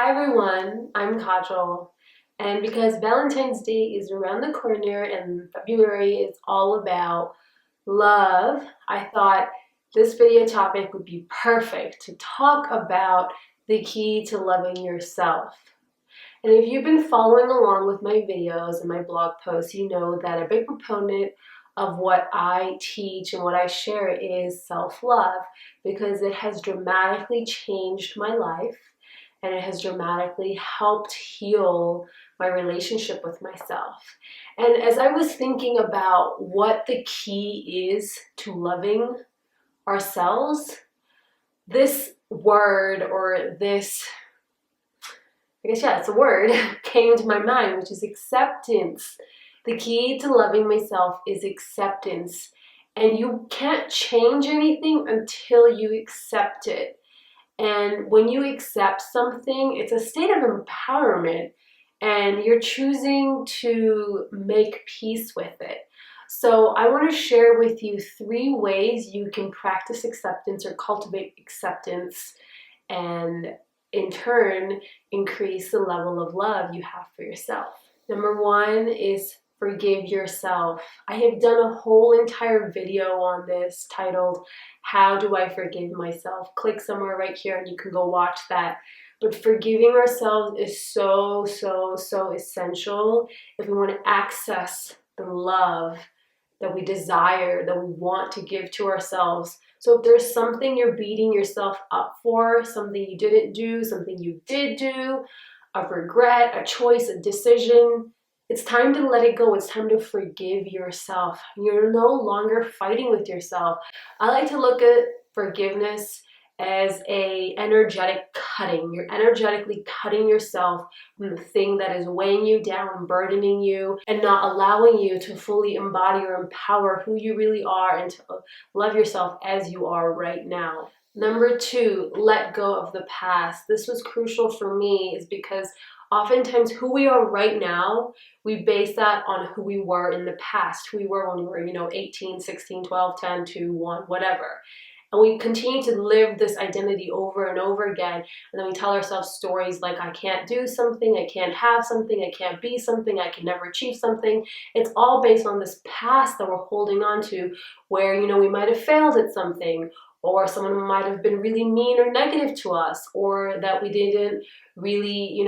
Hi everyone, I'm Kajal, and because Valentine's Day is around the corner and February is all about love, I thought this video topic would be perfect to talk about the key to loving yourself. And if you've been following along with my videos and my blog posts, you know that a big proponent of what I teach and what I share is self-love because it has dramatically changed my life and it has dramatically helped heal my relationship with myself. And as I was thinking about what the key is to loving ourselves, this word or this it's a word came to my mind, which is acceptance. The key to loving myself is acceptance. And you can't change anything until you accept it. And when you accept something, it's a state of empowerment and you're choosing to make peace with it. So I want to share with you 3 ways you can practice acceptance or cultivate acceptance and in turn increase the level of love you have for yourself. Number 1 is forgive yourself. I have done a whole entire video on this titled, How Do I Forgive Myself? Click somewhere right here and you can go watch that. But forgiving ourselves is so essential if we want to access the love that we desire, that we want to give to ourselves. So if there's something you're beating yourself up for, something you didn't do, something you did do, a regret, a choice, a decision, it's time to let it go. It's time to forgive yourself. You're no longer fighting with yourself. I like to look at forgiveness as a energetic cutting. You're energetically cutting yourself from the thing that is weighing you down, burdening you, and not allowing you to fully embody or empower who you really are and to love yourself as you are right now. Number 2, let go of the past. This was crucial for me is because oftentimes who we are right now, we base that on who we were in the past, who we were when we were, 18, 16, 12, 10, 2, 1, whatever. And we continue to live this identity over and over again. And then we tell ourselves stories like, I can't do something, I can't have something, I can't be something, I can never achieve something. It's all based on this past that we're holding on to where, we might have failed at something, or someone might have been really mean or negative to us, or that we didn't really,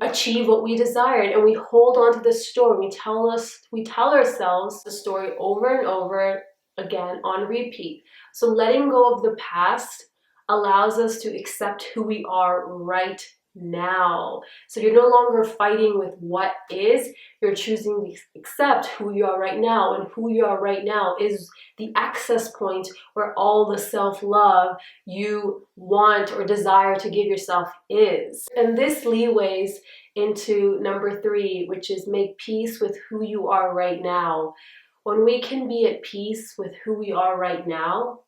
achieve what we desired, and we hold on to this story. We tell ourselves the story over and over again on repeat. So letting go of the past allows us to accept who we are right now. So you're no longer fighting with what is, you're choosing to accept who you are right now, and who you are right now is the access point where all the self-love you want or desire to give yourself is. And this leeways into number 3, which is make peace with who you are right now. When we can be at peace with who we are right now,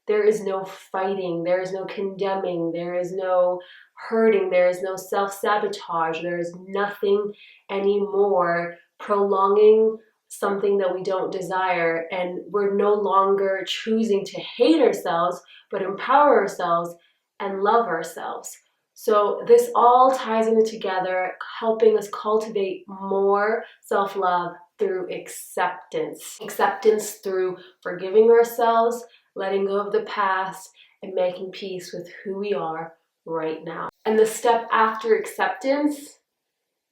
there is no fighting, there is no condemning, there is no hurting, there is no self-sabotage, there is nothing anymore prolonging something that we don't desire, and we're no longer choosing to hate ourselves, but empower ourselves and love ourselves. So this all ties in together, helping us cultivate more self-love through acceptance. Acceptance through forgiving ourselves, letting go of the past, and making peace with who we are right now. And the step after acceptance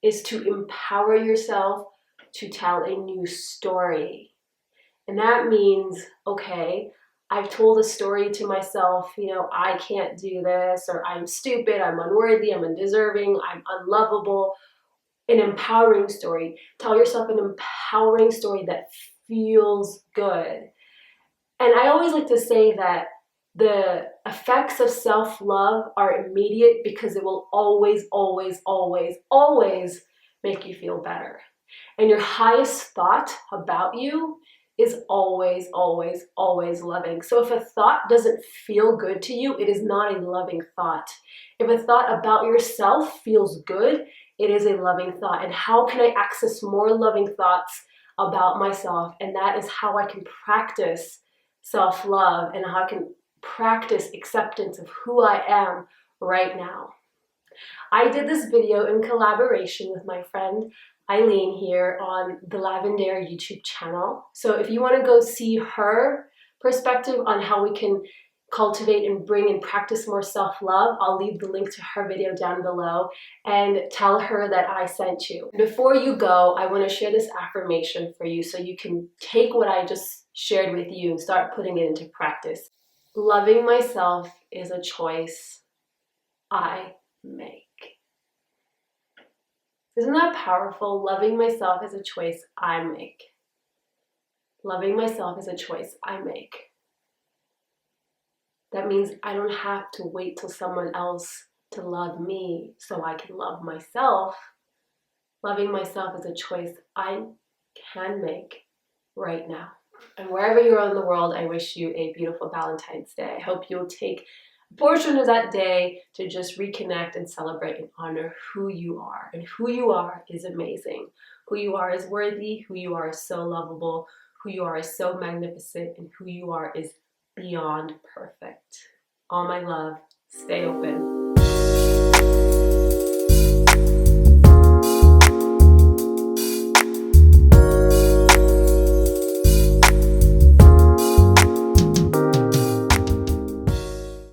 is to empower yourself to tell a new story. And that means, okay, I've told a story to myself, I can't do this, or I'm stupid, I'm unworthy, I'm undeserving, I'm unlovable. An empowering story. Tell yourself an empowering story that feels good. And I always like to say that the effects of self-love are immediate because it will always make you feel better. And your highest thought about you is always loving. So if a thought doesn't feel good to you, it is not a loving thought. If a thought about yourself feels good, it is a loving thought. And how can I access more loving thoughts about myself? And that is how I can practice self-love and how I can practice acceptance of who I am right now. I did this video in collaboration with my friend Eileen here on the Lavender YouTube channel. So if you want to go see her perspective on how we can cultivate and bring and practice more self-love, I'll leave the link to her video down below and tell her that I sent you. Before you go, I want to share this affirmation for you so you can take what I just shared with you and start putting it into practice. Loving myself is a choice I make. Isn't that powerful? Loving myself is a choice I make. Loving myself is a choice I make. That means I don't have to wait till someone else to love me so I can love myself. Loving myself is a choice I can make right now. And wherever you are in the world, I wish you a beautiful Valentine's Day. I hope you'll take a portion of that day to just reconnect and celebrate and honor who you are. And who you are is amazing. Who you are is worthy. Who you are is so lovable. Who you are is so magnificent. And who you are is beyond perfect. All my love. Stay open.